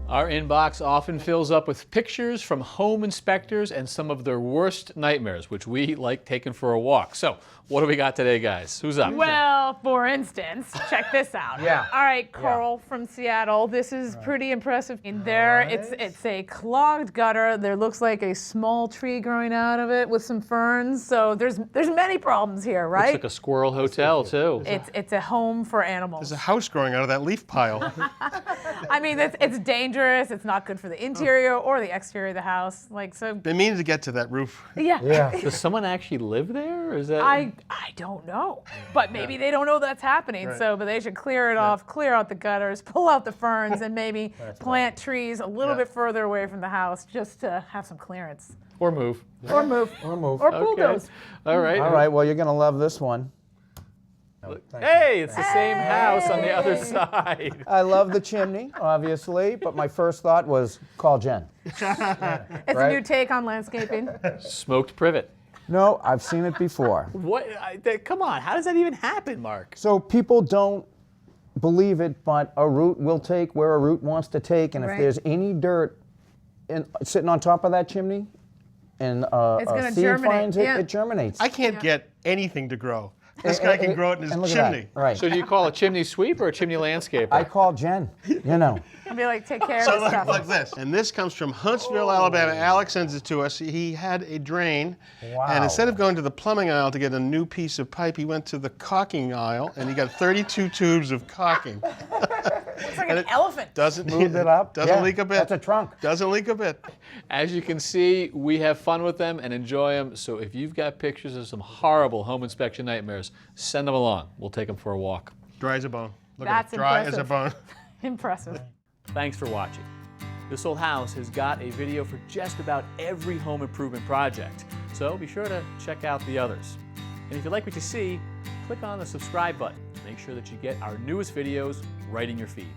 Our inbox often fills up with pictures from home inspectors and some of their worst nightmares, which we like taking for a walk. So, what do we got today, guys? Who's up? Well, for instance, check this out. Yeah. All right, Coral from Seattle. This is pretty impressive. In there, it's a clogged gutter. There looks like a small tree growing out of it with some ferns. So there's many problems here, right? Looks like a squirrel hotel, too. It's a home for animals. There's a house growing out of that leaf pile. I mean, it's dangerous. It's not good for the interior or the exterior of the house. Like, so. They mean to get to that roof. Yeah. Does someone actually live there, or is that? I don't know, but maybe they don't know that's happening. Right. So, but they should clear it off, clear out the gutters, pull out the ferns, and maybe plant trees a little bit further away from the house just to have some clearance. Or move. Or move. Or bulldoze. All right. All right, well, you're going to love this one. Hey, it's the same house on the other side. I love the chimney, obviously, but my first thought was call Jen. It's a new take on landscaping. Smoked privet. No, I've seen it before. What? Come on, how does that even happen, Mark? So people don't believe it, but a root will take where a root wants to take, and if there's any dirt sitting on top of that chimney, and a seed finds it, it germinates. I can't get anything to grow. This guy can grow it in his chimney. Right. So do you call a chimney sweep or a chimney landscaper? I call Jen, you know. I'll be like, take care of So this stuff. like this. And this comes from Huntsville, Alabama. Alex sends it to us. He had a drain. Wow. And instead of going to the plumbing aisle to get a new piece of pipe, he went to the caulking aisle and he got 32 tubes of caulking. Looks like an elephant. Doesn't Moved it up. Doesn't leak a bit. That's a trunk. Doesn't leak a bit. As you can see, we have fun with them and enjoy them. So if you've got pictures of some horrible home inspection nightmares, send them along. We'll take them for a walk. Dry as a bone. Look That's at it. Dry as a impressive. bone. Impressive. Thanks for watching. This Old House has got a video for just about every home improvement project. So be sure to check out the others. And if you like what you see, click on the subscribe button. Make sure that you get our newest videos right in your feed.